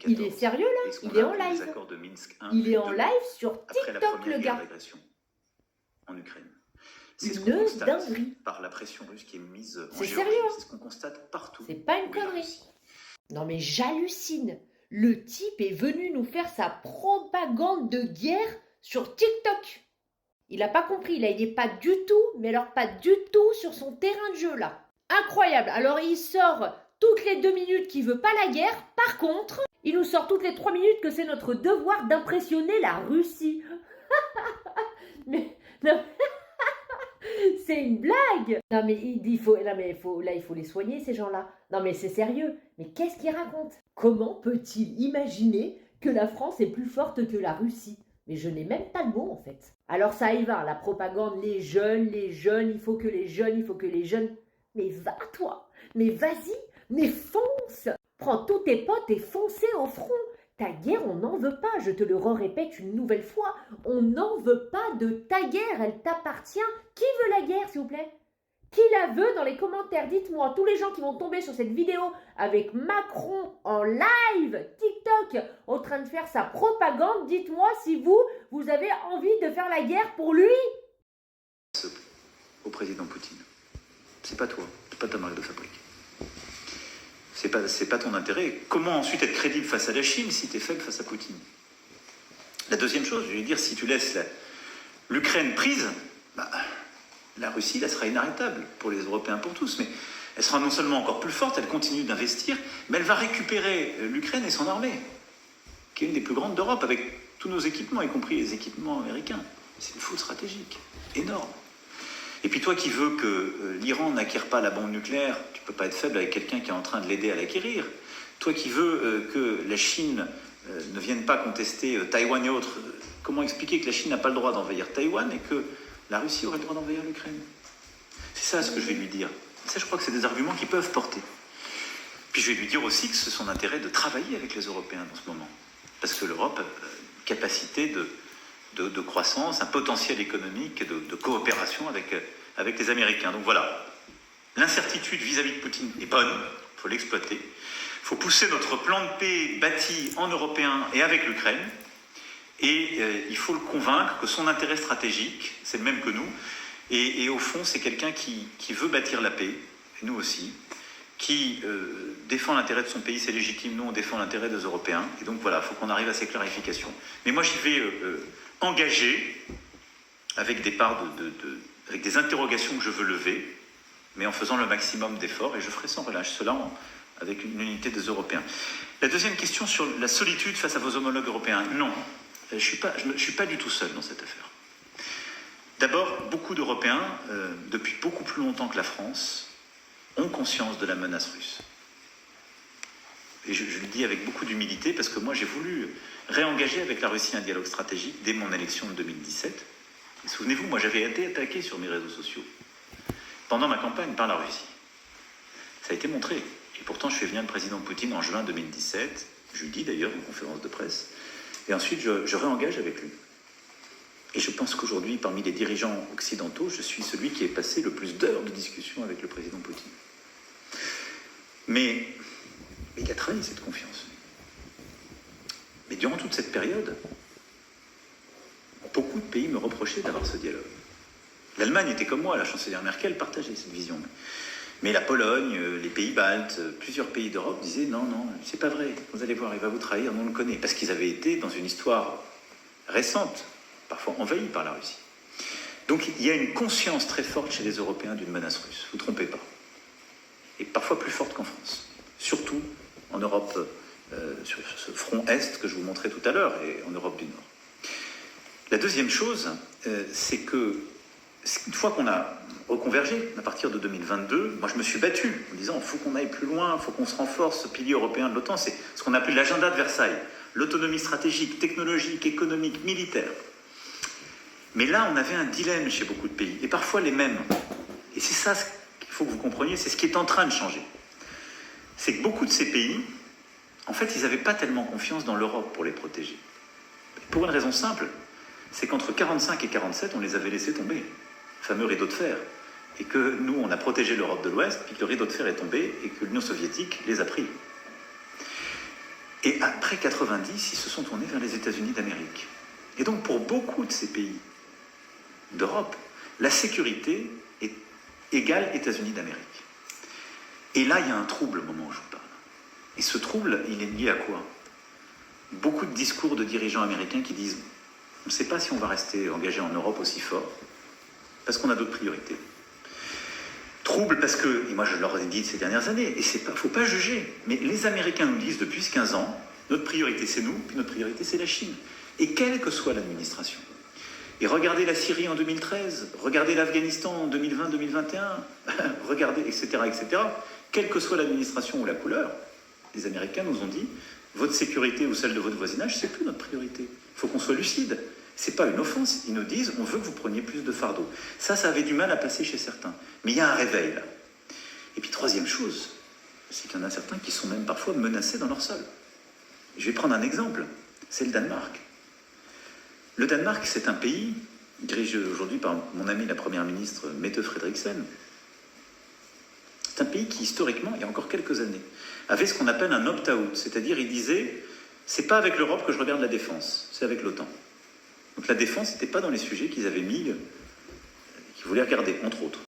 Il est sérieux là? Il est en live. Il est en live sur TikTok, le gars. En Ukraine. C'est ce qu'on Une constate dinguerie. par la pression russe qui est mise en C'est Géorgie. sérieux, hein? C'est ce qu'on constate partout. C'est pas une où est la connerie. Russie. Non mais j'hallucine. Le type est venu nous faire sa propagande de guerre sur TikTok. Il a pas compris, là il est pas du tout, mais alors pas du tout sur son terrain de jeu là. Incroyable. Alors il sort toutes les 2 minutes qu'il veut pas la guerre. Par contre, il nous sort toutes les 3 minutes que c'est notre devoir d'impressionner la Russie. Mais non, c'est une blague. Non mais il faut les soigner ces gens-là. Non mais c'est sérieux. Mais qu'est-ce qu'il raconte? Comment peut-il imaginer que la France est plus forte que la Russie? Mais je n'ai même pas le mot en fait. Alors ça y va, la propagande, les jeunes, il faut que les jeunes. Mais va toi, mais vas-y, mais fonce. Prends tous tes potes et foncez au front. Ta guerre, on n'en veut pas, je te le répète une nouvelle fois. On n'en veut pas de ta guerre, elle t'appartient. Qui veut la guerre, s'il vous plaît? Qui la veut dans les commentaires? Dites-moi, tous les gens qui vont tomber sur cette vidéo avec Macron en live, TikTok, en train de faire sa propagande, dites-moi si vous avez envie de faire la guerre pour lui. Au président Poutine. C'est pas toi, c'est pas ta marque de fabrique. C'est pas ton intérêt. Comment ensuite être crédible face à la Chine si tu es faible face à Poutine? La deuxième chose, je vais dire, si tu laisses l'Ukraine prise, la Russie, elle sera inarrêtable pour les Européens, pour tous. Mais elle sera non seulement encore plus forte, elle continue d'investir, mais elle va récupérer l'Ukraine et son armée, qui est une des plus grandes d'Europe, avec tous nos équipements, y compris les équipements américains. C'est une faute stratégique, énorme. Et puis toi qui veux que l'Iran n'acquiert pas la bombe nucléaire, tu ne peux pas être faible avec quelqu'un qui est en train de l'aider à l'acquérir. Toi qui veux que la Chine ne vienne pas contester Taïwan et autres, comment expliquer que la Chine n'a pas le droit d'envahir Taïwan et que la Russie aurait le droit d'envahir l'Ukraine? C'est ça ce que je vais lui dire. Et ça, je crois que c'est des arguments qui peuvent porter. Puis je vais lui dire aussi que c'est son intérêt de travailler avec les Européens dans ce moment. Parce que l'Europe a une capacité de croissance, un potentiel économique, de coopération avec les Américains. Donc voilà, l'incertitude vis-à-vis de Poutine est bonne, il faut l'exploiter. Il faut pousser notre plan de paix bâti en Européen et avec l'Ukraine. Et il faut le convaincre que son intérêt stratégique, c'est le même que nous. Et au fond, c'est quelqu'un qui veut bâtir la paix, et nous aussi, qui défend l'intérêt de son pays, c'est légitime, nous on défend l'intérêt des Européens. Et donc voilà, il faut qu'on arrive à ces clarifications. Mais moi j'y vais engagé avec des parts avec des interrogations que je veux lever, mais en faisant le maximum d'efforts, et je ferai sans relâche cela avec une unité des Européens. La deuxième question sur la solitude face à vos homologues européens. Non, je suis pas du tout seul dans cette affaire. D'abord, beaucoup d'Européens, depuis beaucoup plus longtemps que la France, ont conscience de la menace russe. Et je le dis avec beaucoup d'humilité parce que moi j'ai voulu réengager avec la Russie un dialogue stratégique dès mon élection de 2017. Et souvenez-vous, moi j'avais été attaqué sur mes réseaux sociaux pendant ma campagne par la Russie. Ça a été montré. Et pourtant je fais venir le président Poutine en juin 2017, je lui dis d'ailleurs en conférence de presse, et ensuite je réengage avec lui. Et je pense qu'aujourd'hui, parmi les dirigeants occidentaux, je suis celui qui est passé le plus d'heures de discussion avec le président Poutine. Mais il a trahi cette confiance. Mais durant toute cette période, beaucoup de pays me reprochaient d'avoir ce dialogue. L'Allemagne était comme moi, la chancelière Merkel partageait cette vision. Mais la Pologne, les pays baltes, plusieurs pays d'Europe disaient non, c'est pas vrai, vous allez voir, il va vous trahir, on le connaît. Parce qu'ils avaient été dans une histoire récente, parfois envahis par la Russie. Donc il y a une conscience très forte chez les Européens d'une menace russe, vous ne vous trompez pas. Et parfois plus forte qu'en France. Surtout en Europe, sur ce front Est que je vous montrais tout à l'heure, et en Europe du Nord. La deuxième chose, c'est que, une fois qu'on a reconvergé, à partir de 2022, moi je me suis battu en disant il faut qu'on aille plus loin, il faut qu'on se renforce, ce pilier européen de l'OTAN, c'est ce qu'on appelait l'agenda de Versailles, l'autonomie stratégique, technologique, économique, militaire. Mais là, on avait un dilemme chez beaucoup de pays, et parfois les mêmes. Et c'est ça qu'il faut que vous compreniez, c'est ce qui est en train de changer. C'est que beaucoup de ces pays, en fait, ils n'avaient pas tellement confiance dans l'Europe pour les protéger. Pour une raison simple, c'est qu'entre 1945 et 1947, on les avait laissés tomber, le fameux rideau de fer. Et que nous, on a protégé l'Europe de l'Ouest, puis que le rideau de fer est tombé, et que l'Union soviétique les a pris. Et après 90, ils se sont tournés vers les États-Unis d'Amérique. Et donc pour beaucoup de ces pays d'Europe, la sécurité est égale États-Unis d'Amérique. Et là, il y a un trouble au moment où je vous parle. Et ce trouble, il est lié à quoi? Beaucoup de discours de dirigeants américains qui disent « On ne sait pas si on va rester engagé en Europe aussi fort, parce qu'on a d'autres priorités. » Trouble parce que, et moi je leur ai dit ces dernières années, et il ne faut pas juger, mais les Américains nous disent depuis 15 ans, notre priorité c'est nous, puis notre priorité c'est la Chine. Et quelle que soit l'administration. Et regardez la Syrie en 2013, regardez l'Afghanistan en 2020-2021, regardez, etc., etc. Quelle que soit l'administration ou la couleur, les Américains nous ont dit, votre sécurité ou celle de votre voisinage, c'est plus notre priorité. Il faut qu'on soit lucide. C'est pas une offense. Ils nous disent, on veut que vous preniez plus de fardeau. Ça avait du mal à passer chez certains. Mais il y a un réveil là. Et puis troisième chose, c'est qu'il y en a certains qui sont même parfois menacés dans leur sol. Je vais prendre un exemple. C'est le Danemark. Le Danemark, c'est un pays dirigé aujourd'hui par mon ami la première ministre Mette Frederiksen. C'est un pays qui, historiquement, il y a encore quelques années, avait ce qu'on appelle un opt-out. C'est-à-dire, il disait, c'est pas avec l'Europe que je regarde la défense, c'est avec l'OTAN. Donc la défense n'était pas dans les sujets qu'ils avaient mis, qu'ils voulaient regarder, entre autres.